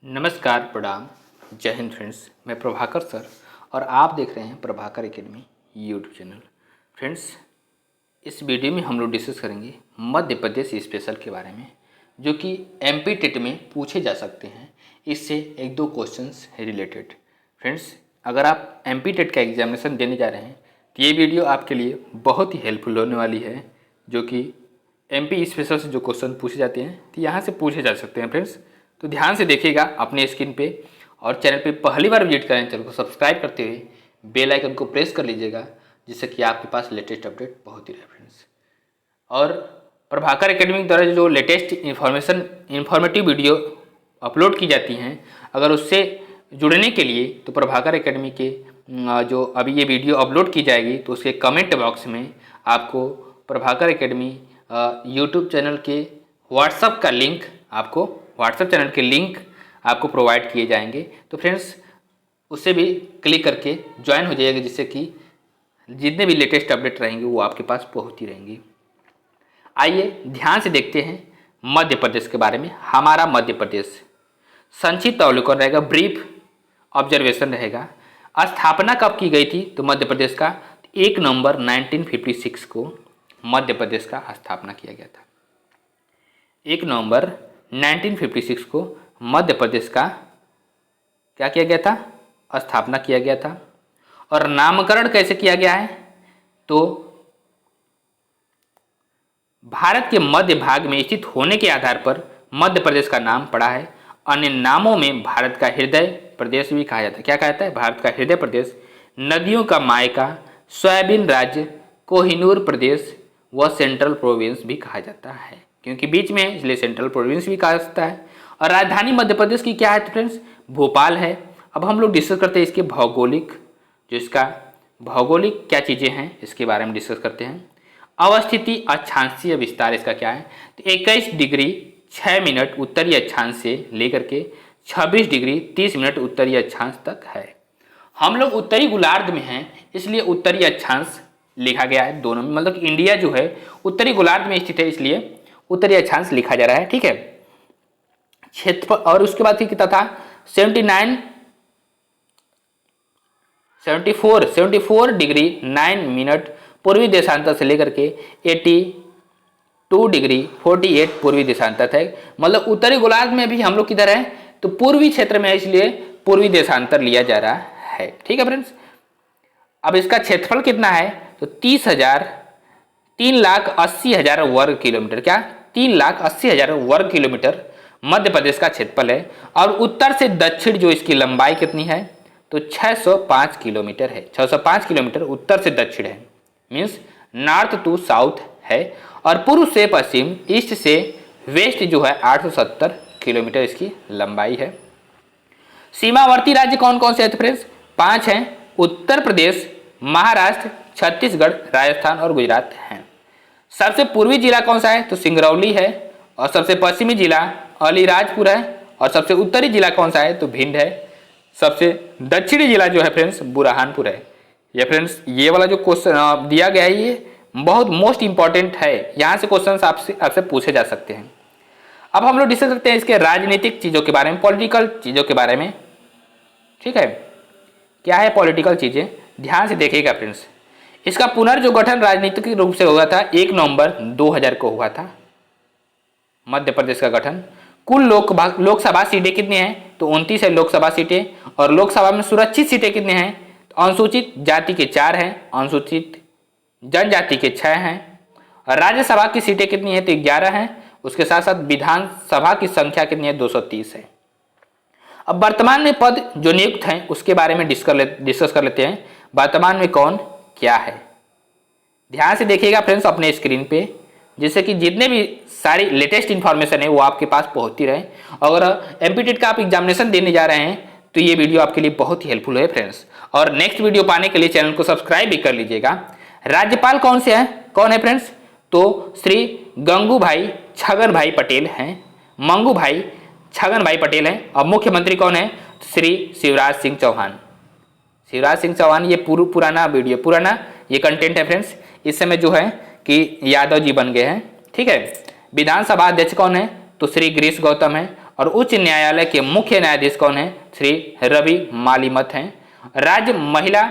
नमस्कार, प्रणाम, जय हिंद फ्रेंड्स। मैं प्रभाकर सर और आप देख रहे हैं Prabhakar academy YouTube channel. Friends, इस वीडियो में हम लोग डिस्कस करेंगे मध्य प्रदेश स्पेशल के बारे में, जो कि एमपी टेट में पूछे जा सकते हैं। इससे एक दो क्वेश्चंस रिलेटेड। फ्रेंड्स, अगर आप एमपी टेट का एग्जामिनेशन देने जा रहे हैं तो ये वीडियो आपके लिए बहुत ही हेल्पफुल होने वाली है, जो कि एमपी स्पेशल से जो क्वेश्चन पूछे जाते हैं तो यहाँ से पूछे जा सकते हैं। फ्रेंड्स, तो ध्यान से देखिएगा अपने स्क्रीन पे, और चैनल पे पहली बार विजिट करें चैनल को सब्सक्राइब करते हुए बेल आइकन को प्रेस कर लीजिएगा, जिससे कि आपके पास लेटेस्ट अपडेट पहुंचती रहे। फ्रेंड्स, और प्रभाकर एकेडमी द्वारा जो लेटेस्ट इंफॉर्मेटिव वीडियो अपलोड की जाती हैं, अगर उससे जुड़ने के लिए तो प्रभाकर एकेडमी के जो अभी ये वीडियो अपलोड की जाएगी तो उसके कमेंट बॉक्स में आपको प्रभाकर एकेडमी यूट्यूब चैनल के व्हाट्सएप चैनल के लिंक आपको प्रोवाइड किए जाएंगे। तो फ्रेंड्स, उससे भी क्लिक करके ज्वाइन हो जाइएगा, जिससे कि जितने भी लेटेस्ट अपडेट रहेंगे वो आपके पास पहुंचती रहेंगी। आइए ध्यान से देखते हैं मध्य प्रदेश के बारे में। हमारा मध्य प्रदेश संक्षिप्त अवलोकन रहेगा, ब्रीफ ऑब्जर्वेशन रहेगा। स्थापना कब की गई थी? तो मध्य प्रदेश का 1 नवंबर 1956 को मध्य प्रदेश का स्थापना किया गया था। 1 नवंबर 1956 को मध्य प्रदेश का क्या किया गया था? स्थापना किया गया था। और नामकरण कैसे किया गया है? तो भारत के मध्य भाग में स्थित होने के आधार पर मध्य प्रदेश का नाम पड़ा है। अन्य नामों में भारत का हृदय प्रदेश भी कहा जाता है। क्या कहता है? भारत का हृदय प्रदेश, नदियों का मायका, सोयाबीन राज्य, कोहिनूर प्रदेश व सेंट्रल प्रोविंस भी कहा जाता है, क्योंकि बीच में है इसलिए सेंट्रल प्रोविंस भी कहा जाता है। और राजधानी मध्य प्रदेश की क्या है तो फ्रेंड्स? भोपाल है। अब हम लोग डिस्कस करते हैं इसके भौगोलिक, जो इसका भौगोलिक क्या चीज़ें हैं इसके बारे में डिस्कस करते हैं। अवस्थिति, अक्षांशीय विस्तार इसका क्या है? तो 21 डिग्री 6 मिनट उत्तरी अक्षांश से लेकर के 26 डिग्री 30 मिनट उत्तरी अक्षांश तक है। हम लोग उत्तरी गोलार्ध में हैं, इसलिए उत्तरी अक्षांश लिखा गया है दोनों में। मतलब इंडिया जो है उत्तरी गोलार्ध में स्थित है, इसलिए उत्तरी अक्षांश लिखा जा रहा है। ठीक है। क्षेत्रफल, और उसके बाद कितना था? 74 डिग्री 9 मिनट पूर्वी देशांतर से लेकर के 82 डिग्री 48 पूर्वी देशांतर है। मतलब उत्तरी गोलार्ध में भी हम लोग किधर है? तो पूर्वी क्षेत्र में है, इसलिए पूर्वी देशांतर लिया जा रहा है। ठीक है फ्रेंड्स। अब इसका क्षेत्रफल कितना है? तो 3,80,000 वर्ग किलोमीटर। क्या? 3,80,000 वर्ग किलोमीटर मध्य प्रदेश का क्षेत्रफल है। और उत्तर से दक्षिण जो इसकी लंबाई कितनी है? तो 605 किलोमीटर है। 605 किलोमीटर उत्तर से दक्षिण है, मीन्स नॉर्थ टू साउथ है। और पूर्व से पश्चिम, ईस्ट से वेस्ट जो है 870 किलोमीटर इसकी लंबाई है। सीमावर्ती राज्य कौन कौन से हैं फ्रेंड्स? 5 हैं। उत्तर प्रदेश, महाराष्ट्र, छत्तीसगढ़, राजस्थान और गुजरात हैं। सबसे पूर्वी जिला कौन सा है? तो सिंगरौली है। और सबसे पश्चिमी जिला अलीराजपुर है। और सबसे उत्तरी जिला कौन सा है? तो भिंड है। सबसे दक्षिणी जिला जो है फ्रेंड्स बुरहानपुर है। ये फ्रेंड्स, ये वाला जो क्वेश्चन दिया गया है ये बहुत मोस्ट इंपॉर्टेंट है। यहाँ से क्वेश्चन आपसे पूछे जा सकते हैं। अब हम लोग डिस्कस करते हैं इसके राजनीतिक चीज़ों के बारे में, पॉलिटिकल चीज़ों के बारे में। ठीक है। क्या है पॉलिटिकल चीज़ें? ध्यान से देखिएगा फ्रेंड्स। इसका पुनर्गठन राजनीतिक रूप से हुआ था 1 नवंबर 2000 को हुआ था मध्य प्रदेश का गठन। कुल लोकसभा सीटें कितनी हैं? तो 29 है लोकसभा सीटें। और लोकसभा में सुरक्षित सीटें कितनी हैं? तो अनुसूचित जाति के 4 हैं, अनुसूचित जनजाति के 6 हैं। और राज्यसभा की सीटें कितनी हैं? तो 11 हैं। उसके साथ साथ विधानसभा की संख्या कितनी है? 230 है। अब वर्तमान में पद जो नियुक्त हैं उसके बारे में डिस्कस कर लेते हैं। वर्तमान में कौन क्या है? ध्यान से देखिएगा फ्रेंड्स अपने स्क्रीन पे, जिससे कि जितने भी सारी लेटेस्ट इन्फॉर्मेशन है वो आपके पास पहुंचती रहे। अगर एमपी टेट का आप एग्जामिनेशन देने जा रहे हैं तो ये वीडियो आपके लिए बहुत ही हेल्पफुल है फ्रेंड्स। और नेक्स्ट वीडियो पाने के लिए चैनल को सब्सक्राइब भी कर लीजिएगा। राज्यपाल कौन है फ्रेंड्स? तो श्री गंगूभाई छगनभाई पटेल हैं। मंगूभाई छगनभाई पटेल हैं। और मुख्यमंत्री कौन है? श्री शिवराज सिंह चौहान। शिवराज सिंह चौहान, ये पुराना ये कंटेंट है फ्रेंड्स। इस समय जो है कि यादव जी बन गए हैं। ठीक है। विधानसभा अध्यक्ष कौन है? तो श्री गिरीश गौतम है। और उच्च न्यायालय के मुख्य न्यायाधीश कौन है? श्री रवि मालिमत हैं। राज्य महिला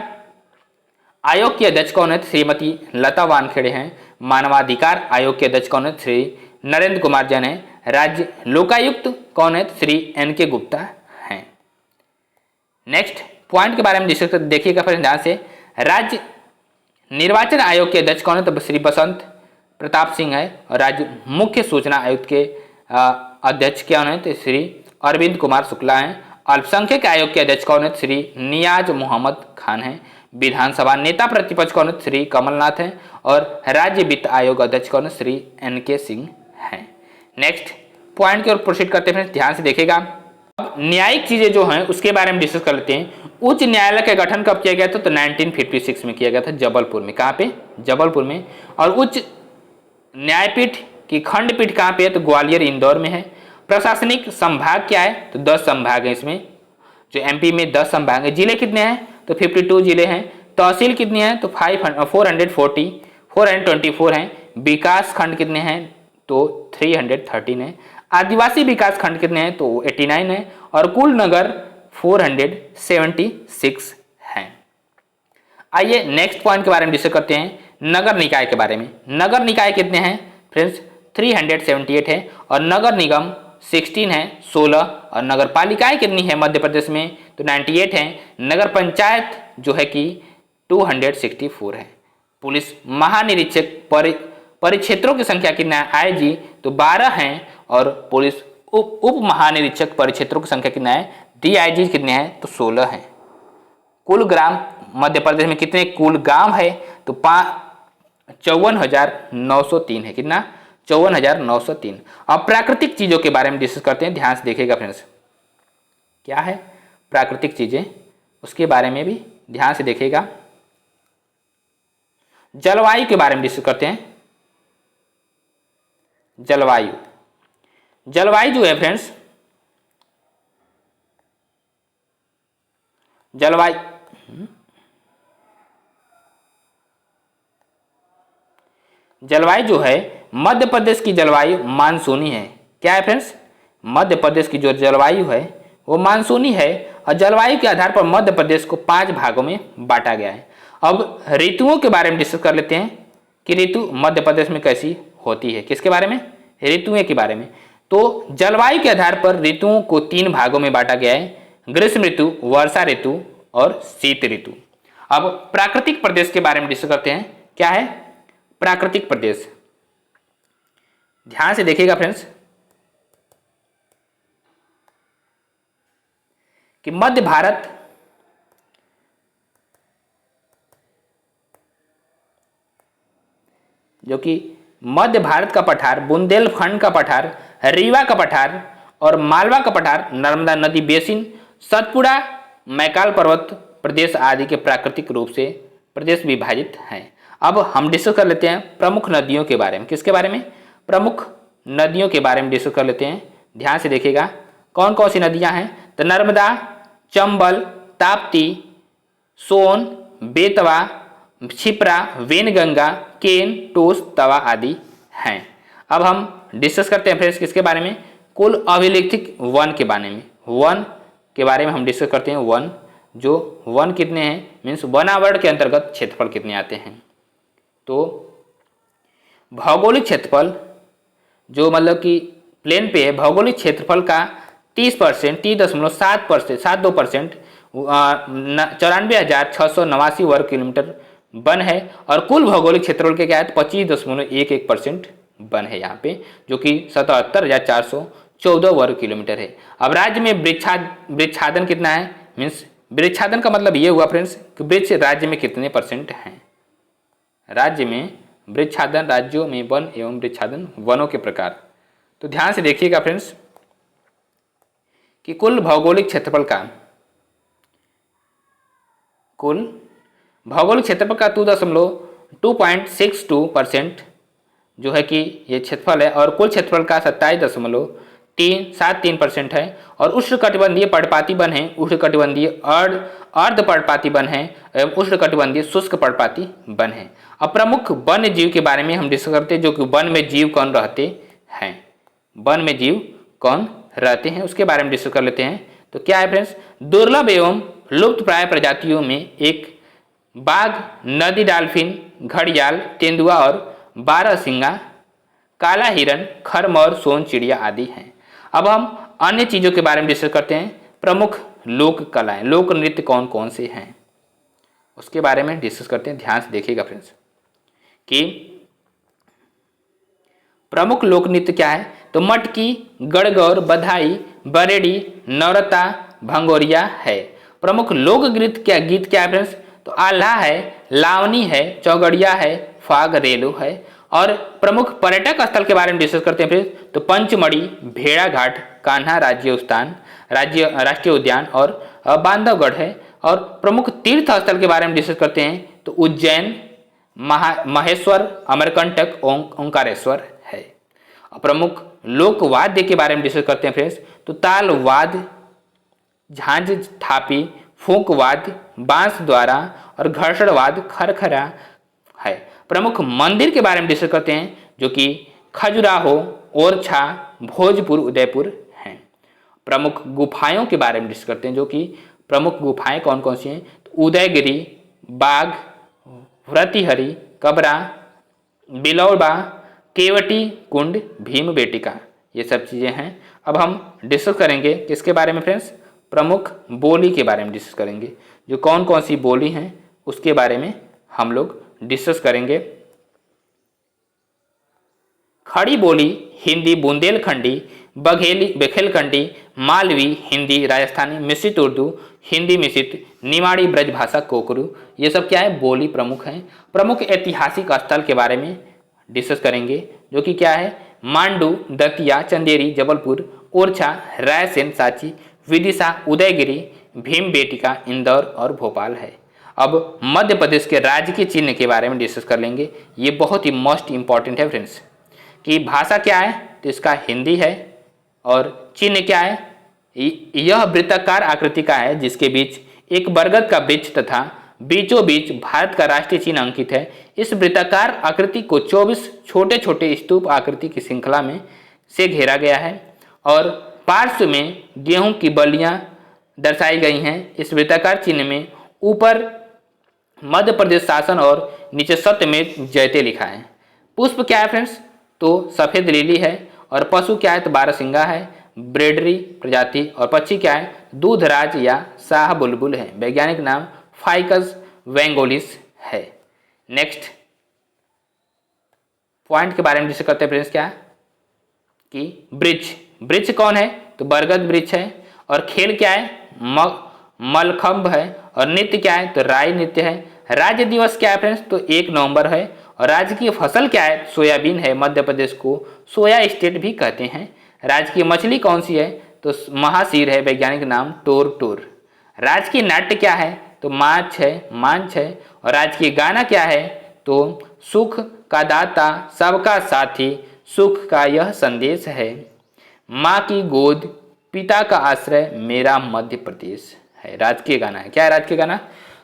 आयोग की अध्यक्ष कौन है? श्रीमती लता वानखेड़े हैं। मानवाधिकार आयोग के अध्यक्ष कौन है? श्री नरेंद्र कुमार जैन है। राज्य लोकायुक्त कौन है? श्री NK गुप्ता हैं। नेक्स्ट पॉइंट के बारे में डिस्कस देखिएगा फिर ध्यान से। राज्य निर्वाचन आयोग के अध्यक्ष कौन है? तो श्री बसंत प्रताप सिंह है। और राज्य मुख्य सूचना आयुक्त के अध्यक्ष क्या है? तो श्री अरविंद कुमार शुक्ला हैं। अल्पसंख्यक आयोग के अध्यक्ष कौन है? श्री नियाज मोहम्मद खान हैं। विधानसभा नेता प्रतिपक्ष कौन है? श्री कमलनाथ हैं। और राज्य वित्त आयोग अध्यक्ष कौन है? श्री NK सिंह हैं। नेक्स्ट पॉइंट की ओर प्रोसीड करते हैं, ध्यान से देखिएगा। अब न्यायिक चीजें जो हैं उसके बारे में डिस्कस कर लेते हैं। उच्च न्यायालय का गठन कब किया गया था? तो 1956 में किया गया था, जबलपुर में। कहाँ पे? जबलपुर में। और उच्च न्यायपीठ की खंडपीठ कहाँ पे है? तो ग्वालियर इंदौर में है। प्रशासनिक संभाग क्या है? तो 10 संभाग है इसमें। जो MP में 10 संभाग है। जिले कितने हैं? तो 52 जिले हैं। तहसील कितनी है? तो 424 हैं। विकास खंड कितने हैं? तो 313 है। आदिवासी विकास खंड कितने हैं? तो 89 है। और कुल नगर 476 हैं। आइए नेक्स्ट पॉइंट के बारे में डिस्कस करते हैं, नगर निकाय के बारे में। नगर निकाय कितने हैं फ्रेंड्स? 378 है। और नगर निगम 16 है, 16। और नगर पालिकाएं कितनी है मध्य प्रदेश में? तो 98 है। नगर पंचायत जो है कि 264 है। पुलिस महानिरीक्षक परिक्षेत्रों की संख्या कितना है? IG तो 12 हैं। और पुलिस उप महानिरीक्षक परिक्षेत्रों की संख्या कितना है? DIG कितने हैं? तो 16 हैं। कुल ग्राम मध्य प्रदेश में कितने कुल गांव है? तो 54,903 है। कितना? 54,903। अब प्राकृतिक चीजों के बारे में डिस्कस करते हैं, ध्यान से देखिएगा फ्रेंड्स। क्या है प्राकृतिक चीजें, उसके बारे में भी ध्यान से देखिएगा। जलवायु के बारे में डिस्कस करते हैं। जलवायु जो है फ्रेंड्स, जलवायु जो है मध्य प्रदेश की जलवायु मानसूनी है। क्या है फ्रेंड्स? मध्य प्रदेश की जो जलवायु है वो मानसूनी है। और जलवायु के आधार पर मध्य प्रदेश को 5 भागों में बांटा गया है। अब ऋतुओं के बारे में डिस्कस कर लेते हैं कि ऋतु मध्य प्रदेश में कैसी होती है। किसके बारे में? ऋतुओं के बारे में। तो जलवायु के आधार पर ऋतुओं को 3 भागों में बांटा गया है, ग्रीष्म ऋतु, वर्षा ऋतु और शीत ऋतु। अब प्राकृतिक प्रदेश के बारे में डिस्कस करते हैं। क्या है प्राकृतिक प्रदेश? ध्यान से देखिएगा फ्रेंड्स कि मध्य भारत जो कि मध्य भारत का पठार, बुंदेलखंड का पठार, रीवा का पठार और मालवा का पठार, नर्मदा नदी बेसिन, सतपुड़ा, मैकाल पर्वत प्रदेश आदि के प्राकृतिक रूप से प्रदेश विभाजित हैं। अब हम डिस्कस कर लेते हैं प्रमुख नदियों के बारे में। किसके बारे में? प्रमुख नदियों के बारे में डिस्कस कर लेते हैं। ध्यान से देखिएगा कौन कौन सी नदियां हैं। तो नर्मदा, चंबल, ताप्ती, सोन, बेतवा, क्षिप्रा, वेनगंगा, केन, टोस, तवा आदि हैं। अब हम डिस्कस करते हैं फ्रेंड्स किसके बारे में? कुल अभिलेखित वन के बारे में। वन के बारे में हम डिस्कस करते हैं। वन जो वन कितने हैं मीन्स वनावरण के अंतर्गत क्षेत्रफल कितने आते हैं। तो भौगोलिक क्षेत्रफल जो मतलब कि प्लेन पे है, भौगोलिक क्षेत्रफल का 30%, 30.7%, 94,689 वर्ग किलोमीटर वन है। और कुल भौगोलिक क्षेत्रफल के क्या है? 25.11% वन है यहाँ पे, जो कि 77,414 वर्ग किलोमीटर है। अब राज्य में वृक्षादन कितना है मीन्स वृक्षादन का मतलब ये हुआ फ्रेंड्स कि वृक्ष राज्य में कितने % हैं। राज्य में वृक्षादन, राज्यों में वन एवं वृक्षादन, वनों के प्रकार। तो ध्यान से देखिएगा फ्रेंड्स कि कुल भौगोलिक क्षेत्रफल का 2.62% जो है कि ये क्षेत्रफल है। और कुल क्षेत्रफल का 27.73% है। और उष्णकटिबंधीय पर्णपाती वन है, उष्णकटिबंधीय अर्ध पर्णपाती वन है एवं उष्णकटिबंधीय शुष्क पर्णपाती वन है। अब प्रमुख वन्य जीव के बारे में हम डिस्कस करते हैं, जो कि वन में जीव कौन रहते हैं। वन में जीव कौन रहते हैं उसके बारे में डिस्कस कर लेते हैं। तो क्या है फ्रेंड्स, दुर्लभ एवं लुप्त प्राय प्रजातियों में एक बाघ, नदी डाल्फिन, घड़ियाल, तेंदुआ और बारहसिंगा, काला हिरन, खरमौर, सोन चिड़िया आदि हैं। अब हम अन्य चीजों के बारे में डिस्कस करते हैं। प्रमुख लोक कलाएं, लोक नृत्य कौन कौन से हैं उसके बारे में डिस्कस करते हैं। ध्यान से देखिएगा फ्रेंड्स कि प्रमुख लोक नृत्य क्या है। तो मटकी, गणगौर, बधाई, बरेडी, नौरता, भंगोरिया है। प्रमुख लोक गीत क्या है फ्रेंड्स। तो आल्हा है, लावनी है, चौगड़िया है, फाग रेलो है। और प्रमुख पर्यटक स्थल के बारे में डिस्कस करते हैं फ्रेंड्स। तो पंचमढ़ी, भेड़ाघाट, कान्हा राष्ट्रीय उद्यान और बांधवगढ़ है। और प्रमुख तीर्थ स्थल के बारे में डिस्कस करते हैं। तो उज्जैन, महेश्वर, अमरकंटक, ओंकारेश्वर है। प्रमुख लोक वाद्य के बारे में डिस्कस करते हैं फ्रेंड्स। तो ताल वाद्य, झांझ, थापी, फूंक वाद्य, बांस द्वारा और घर्षण वाद्य खरखरा है। प्रमुख मंदिर के बारे में डिस्कस करते हैं जो कि खजुराहो, ओरछा, भोजपुर, उदयपुर हैं। प्रमुख गुफाओं के बारे में डिस्कस करते हैं जो कि प्रमुख गुफाएं कौन कौन सी हैं। तो उदयगिरी, बाघ, व्रतिहरि, कबरा, बिलौबा, केवटी कुंड, भीम बेटिका, ये सब चीज़ें हैं। अब हम डिस्कस करेंगे किसके बारे में फ्रेंड्स, प्रमुख बोली के बारे में डिस्कस करेंगे। जो कौन कौन सी बोली हैं उसके बारे में हम लोग डिस्कस करेंगे। खड़ी बोली हिंदी बुंदेलखंडी, बघेलखंडी, मालवी हिंदी, राजस्थानी, मिश्रित उर्दू, हिंदी मिश्रित, निमाड़ी ब्रजभाषा, कोकरू, ये सब क्या है बोली प्रमुख हैं। प्रमुख ऐतिहासिक स्थल के बारे में डिस्कस करेंगे जो कि क्या है मांडू, दतिया, चंदेरी, जबलपुर, ओरछा, रायसेन, सांची, विदिशा, उदयगिरी, भीम बेटिका, इंदौर और भोपाल है। अब मध्य प्रदेश के राजकीय चिन्ह के बारे में डिस्कस कर लेंगे। ये बहुत ही मोस्ट इंपॉर्टेंट है फ्रेंड्स कि भाषा क्या है। तो इसका हिंदी है और चिन्ह क्या है। यह वृत्ताकार आकृति का है जिसके बीच एक बरगद का वृक्ष तथा बीचों बीच भारत का राष्ट्रीय चिन्ह अंकित है। इस वृत्ताकार आकृति को 24 छोटे छोटे स्तूप आकृति की श्रृंखला में से घेरा गया है और पार्श्व में गेहूं की बलियां दर्शाई गई हैं। इस वृत्ताकार चिन्ह में ऊपर मध्य प्रदेश शासन और नीचे सत्यमेव जयते लिखा है। पुष्प क्या है फ्रेंड्स। तो सफेद लिली है। और पशु क्या है। तो बारहसिंगा है, ब्रेडरी प्रजाति। और पक्षी क्या है। दूधराज या शाह बुलबुल है। वैज्ञानिक नाम फाइकस वेंगोलिस है। नेक्स्ट पॉइंट के बारे में डिस्कस करते हैं फ्रेंड्स क्या कि वृक्ष कौन है। तो बरगद वृक्ष है। और खेल क्या है। मलखंभ है। और नृत्य क्या है। तो राय नृत्य है। राज्य दिवस क्या है फ्रेंड्स। तो 1 नवंबर है। और राजकीय फसल क्या है। सोयाबीन है। मध्य प्रदेश को सोया स्टेट भी कहते हैं। राजकीय मछली कौन सी है। तो महासीर है। वैज्ञानिक नाम टोर। राजकीय नाट्य क्या है। तो मांछ है। और राजकीय गाना क्या है। तो सुख का दाता सबका साथी, सुख का यह संदेश है। माँ की गोद, पिता का आश्रय, मेरा मध्य प्रदेश है। राजकीय गाना है। क्या है राजकीय गाना।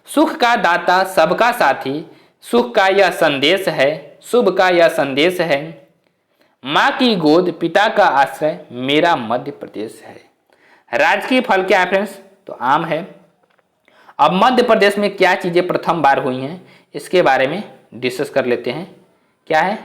सुख का दाता सबका साथी, सुख का यह संदेश है, शुभ का यह संदेश है। माँ की गोद, पिता का आश्रय, मेरा मध्य प्रदेश है। राजकीय फल क्या है फ्रेंड्स। तो आम है। अब मध्य प्रदेश में क्या चीजें प्रथम बार हुई हैं इसके बारे में डिस्कस कर लेते हैं। क्या है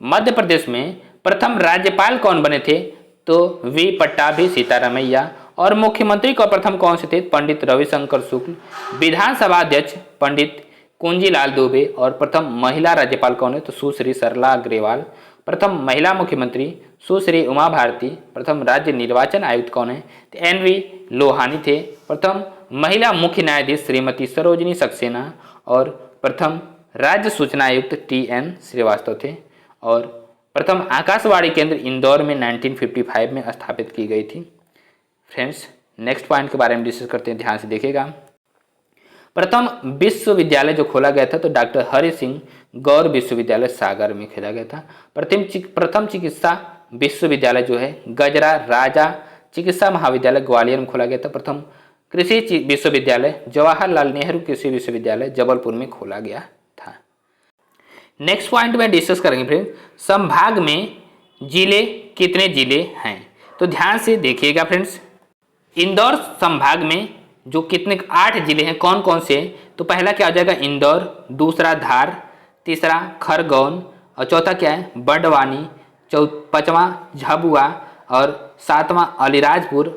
मध्य प्रदेश में प्रथम राज्यपाल कौन बने थे। तो वी पट्टाभी सीतारामैया। और मुख्यमंत्री को प्रथम कौन से थे। पंडित रविशंकर शुक्ल। विधानसभा अध्यक्ष पंडित कुंजीलाल दुबे। और प्रथम महिला राज्यपाल कौन है। तो सुश्री सरला अग्रवाल। प्रथम महिला मुख्यमंत्री सुश्री उमा भारती। प्रथम राज्य निर्वाचन आयुक्त कौन है। तो NV लोहानी थे। प्रथम महिला मुख्य न्यायाधीश श्रीमती सरोजिनी सक्सेना। और प्रथम राज्य सूचना आयुक्त TN श्रीवास्तव थे। और प्रथम आकाशवाणी केंद्र इंदौर में 1955 में स्थापित की गई थी। फ्रेंड्स नेक्स्ट पॉइंट के बारे में डिस्कस करते हैं। ध्यान से देखिएगा। प्रथम विश्वविद्यालय जो खोला गया था तो डॉक्टर हरि सिंह गौर विश्वविद्यालय सागर में खोला गया था। प्रथम चिकित्सा विश्वविद्यालय जो है गजरा राजा चिकित्सा महाविद्यालय ग्वालियर में खोला गया था। प्रथम कृषि विश्वविद्यालय जवाहरलाल नेहरू कृषि विश्वविद्यालय जबलपुर में खोला गया था। नेक्स्ट पॉइंट में डिस्कस करेंगे फ्रेंड। संभाग में जिले कितने जिले हैं? तो ध्यान से देखिएगा फ्रेंड्स, इंदौर संभाग में जो कितने 8 जिले हैं, कौन कौन से? तो पहला क्या हो जाएगा? इंदौर, दूसरा धार, तीसरा खरगोन और चौथा क्या है? बड़वानी, पाँचवां झाबुआ और सातवां अलीराजपुर,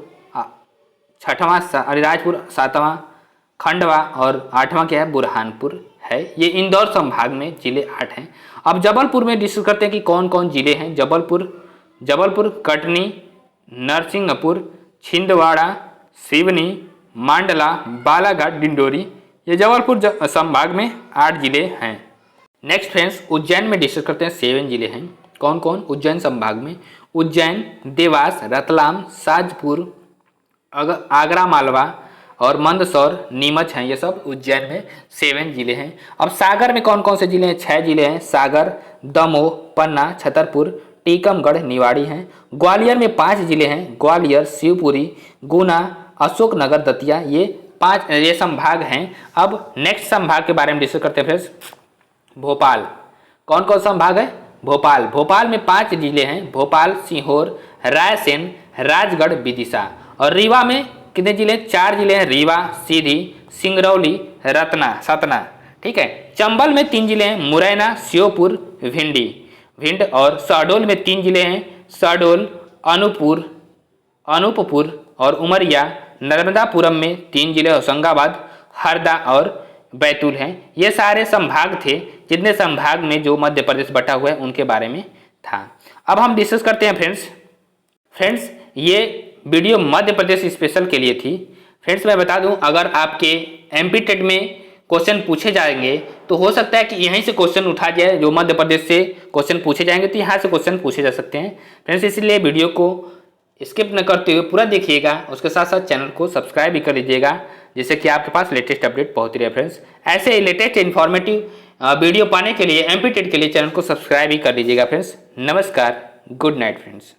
छठवां अलीराजपुर, सातवां खंडवा और आठवां क्या है? बुरहानपुर है। ये इंदौर संभाग में जिले 8 हैं। अब जबलपुर में डिस्कस करते हैं कि कौन कौन जिले हैं। जबलपुर, कटनी, नरसिंहपुर, छिंदवाड़ा, सिवनी, मांडला, बालाघाट, डिंडोरी, ये जबलपुर संभाग में 8 जिले हैं। नेक्स्ट फ्रेंड्स, उज्जैन में डिस्कस करते हैं 7 जिले हैं। कौन कौन? उज्जैन संभाग में उज्जैन, देवास, रतलाम, साजपुर, आगरा मालवा और मंदसौर, नीमच हैं। ये सब उज्जैन में 7 जिले हैं। अब सागर में कौन कौन से जिले हैं? 6 जिले हैं। सागर, दमोह, पन्ना, छतरपुर, टीकमगढ़, निवाड़ी हैं। ग्वालियर में 5 जिले हैं। ग्वालियर, शिवपुरी, गुना, अशोकनगर, दतिया, ये संभाग हैं। अब नेक्स्ट संभाग के बारे में डिस्कस करते हैं फ्रेंड्स। भोपाल, कौन कौन संभाग है? भोपाल में 5 जिले हैं। भोपाल, सीहोर, रायसेन, राजगढ़, विदिशा। और रीवा में कितने जिले? 4 जिले हैं। रीवा, सीधी, सिंगरौली, सतना। ठीक है। चंबल में 3 जिले हैं। मुरैना, श्योपुर, भिंड और शहडोल में 3 जिले हैं। शहडोल, अनूपपुर और उमरिया। नर्मदापुरम में 3 जिले, होशंगाबाद, हरदा और बैतूल हैं। ये सारे संभाग थे जितने संभाग में जो मध्य प्रदेश बटा हुआ है उनके बारे में था। अब हम डिस्कस करते हैं फ्रेंड्स, ये वीडियो मध्य प्रदेश स्पेशल के लिए थी। फ्रेंड्स मैं बता दूं, अगर आपके एमपी टेट में क्वेश्चन पूछे जाएंगे तो हो सकता है कि यहीं से क्वेश्चन उठा जाए, जो मध्य प्रदेश से क्वेश्चन पूछे जाएंगे तो यहाँ से क्वेश्चन पूछे जा सकते हैं फ्रेंड्स। इसलिए वीडियो को स्किप न करते हुए पूरा देखिएगा। उसके साथ साथ चैनल को सब्सक्राइब भी कर लीजिएगा, जिससे कि आपके पास लेटेस्ट अपडेट पहुँचती रहे फ्रेंड्स। ऐसे लेटेस्ट इन्फॉर्मेटिव वीडियो पाने के लिए एमपी टेट के लिए चैनल को सब्सक्राइब भी कर लीजिएगा फ्रेंड्स। नमस्कार, गुड नाइट फ्रेंड्स।